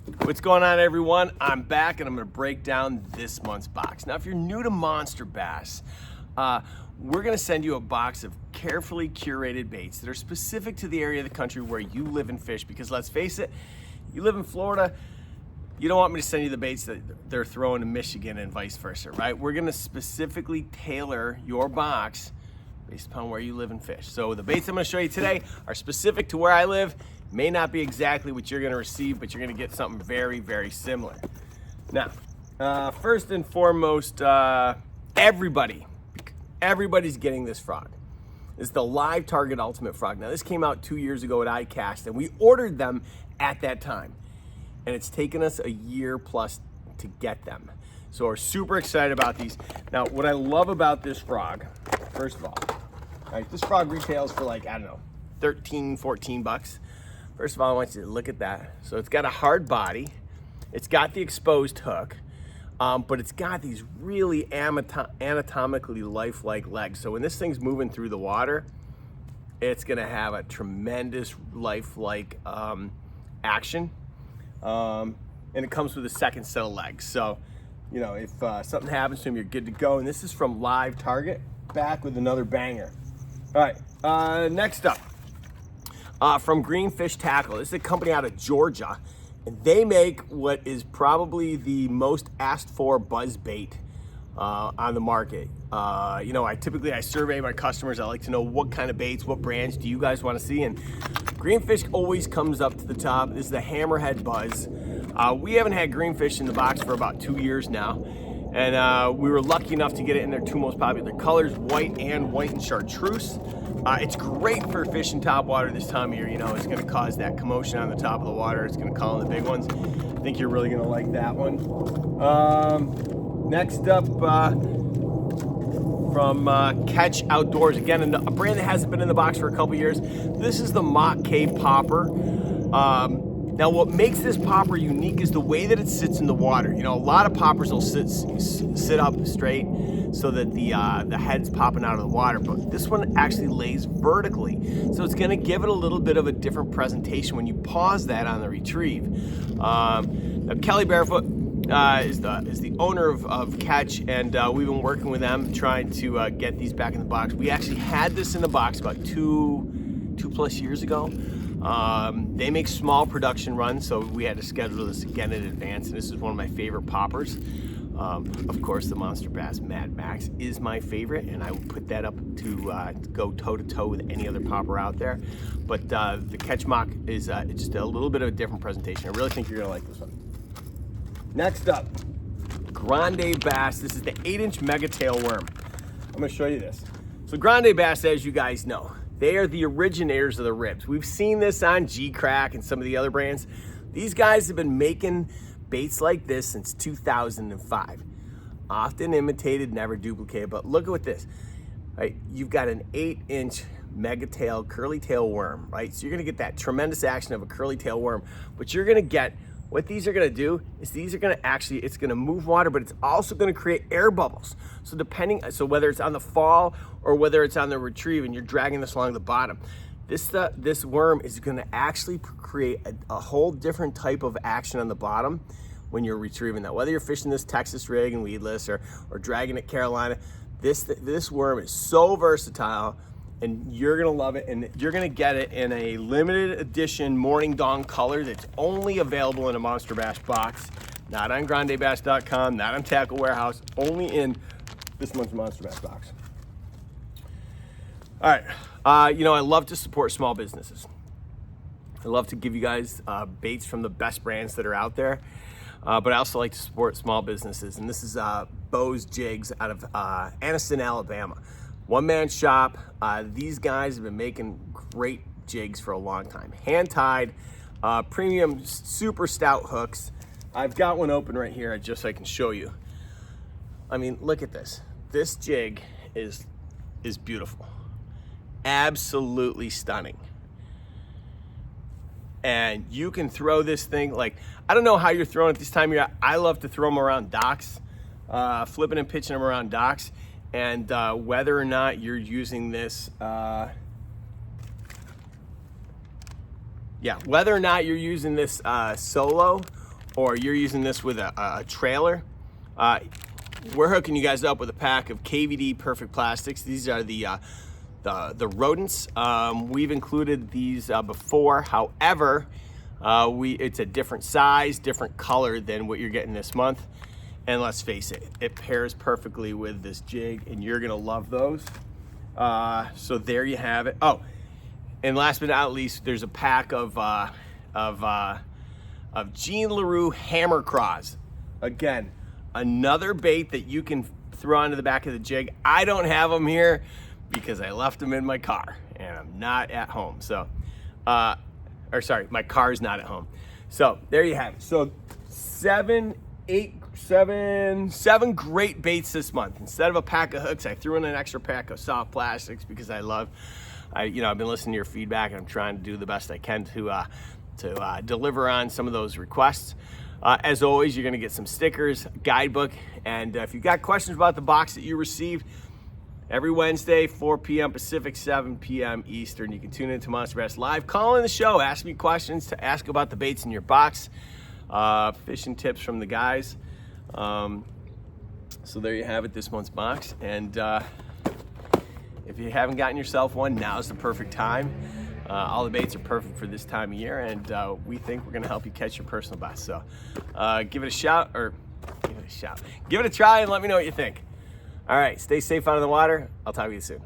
What's going on, everyone? I'm back and I'm going to break down this month's box. Now, if you're new to Monster Bass, we're going to send you a box of carefully curated baits that are specific to the area of the country where you live and fish. Because let's face it, you live in Florida, you don't want me to send you the baits that they're throwing in Michigan and vice versa, right? We're going to specifically tailor your box based upon where you live and fish. So the baits I'm going to show you today are specific to where I live. May not be exactly what you're going to receive, but you're going to get something very, very similar. Now, first and foremost, everybody's getting this frog. This is the LIVETARGET Ultimate Frog. Now, this came out 2 years ago at iCast, and we ordered them at that time. And it's taken us a year plus to get them. So we're super excited about these. Now, what I love about this frog, first of all, right, this frog retails for like, I don't know, 13, 14 bucks. First of all, I want you to look at that. So it's got a hard body. It's got the exposed hook, but it's got these really anatomically lifelike legs. So when this thing's moving through the water, it's gonna have a tremendous lifelike action. And it comes with a second set of legs. So, you know, if something happens to him, you're good to go. And this is from LIVETARGET, back with another banger. All right, next up. From Greenfish Tackle. This is a company out of Georgia, and they make what is probably the most asked for buzz bait on the market. You know, I survey my customers. I like to know what kind of baits, what brands do you guys want to see, and Greenfish always comes up to the top. This is the Hammerhead Buzz. We haven't had Greenfish in the box for about 2 years now, and we were lucky enough to get it in their two most popular colors, white and chartreuse. It's great for fishing topwater this time of year. You know, it's gonna cause that commotion on the top of the water. It's gonna call in the big ones. I think you're really gonna like that one. Next up, from Catch Outdoors. Again, a brand that hasn't been in the box for a couple years. This is the Mach Popper. Now, what makes this popper unique is the way that it sits in the water. You know, a lot of poppers will sit up straight so that the head's popping out of the water, but this one actually lays vertically. So it's gonna give it a little bit of a different presentation when you pause that on the retrieve. Now, Kelly Barefoot is the owner of Catch, and we've been working with them trying to get these back in the box. We actually had this in the box about two plus years ago. They make small production runs, so we had to schedule this again in advance, and this is one of my favorite poppers. Of course, the Monster Bass Mad Max is my favorite, and I would put that up to go toe-to-toe with any other popper out there. But the Catch Mach is just a little bit of a different presentation. I really think you're gonna like this one. Next up, Grande Bass. This is the 8-inch mega tail worm. I'm gonna show you this. So Grande Bass, as you guys know, they are the originators of the ribs. We've seen this on G-Crack and some of the other brands. These guys have been making baits like this since 2005. Often imitated, never duplicated, but look at this, right? You've got an 8-inch mega tail, curly tail worm, right? So you're gonna get that tremendous action of a curly tail worm, but you're gonna get, what these are gonna do is these are gonna actually, it's gonna move water, but it's also gonna create air bubbles. So whether it's on the fall or whether it's on the retrieve and you're dragging this along the bottom, this worm is gonna actually create a whole different type of action on the bottom when you're retrieving that. Whether you're fishing this Texas rig and weedless or dragging it Carolina, this worm is so versatile, and you're gonna love it, and you're gonna get it in a limited edition morning dawn color that's only available in a Monster Bass box, not on grandebass.com, not on Tackle Warehouse, only in this month's Monster Bass box. All right, you know, I love to support small businesses. I love to give you guys baits from the best brands that are out there, but I also like to support small businesses, and this is Bo's Jigs out of Anniston, Alabama. One-man shop. These guys have been making great jigs for a long time. Hand-tied, premium, super stout hooks. I've got one open right here just so I can show you. I mean, look at this. This jig is beautiful. Absolutely stunning. And you can throw this thing, like, I don't know how you're throwing it this time of year. I love to throw them around docks, flipping and pitching them around docks. And whether or not you're using this, whether or not you're using this solo or you're using this with a trailer, we're hooking you guys up with a pack of KVD Perfect Plastics. These are the rodents. We've included these before. However, it's a different size, different color than what you're getting this month. And let's face it, it pairs perfectly with this jig, and you're gonna love those. So there you have it. Oh, and last but not least, there's a pack of King Larew Hammer Craws. Again, another bait that you can throw onto the back of the jig. I don't have them here because I left them in my car and I'm not at home. So, or sorry, my car's not at home. So there you have it. So seven great baits this month. Instead of a pack of hooks, I threw in an extra pack of soft plastics because I've been listening to your feedback and I'm trying to do the best I can to deliver on some of those requests. As always, you're gonna get some stickers, guidebook, and if you've got questions about the box that you received, every Wednesday, 4 p.m. Pacific, 7 p.m. Eastern, you can tune into MONSTERBASS Live. Call in the show, ask me questions, to ask about the baits in your box, fishing tips from the guys. So there you have it, this month's box. And if you haven't gotten yourself one, now's the perfect time. All the baits are perfect for this time of year, and we think we're gonna help you catch your personal best. So give it a try and let me know what you think. All right, stay safe out of the water. I'll talk to you soon.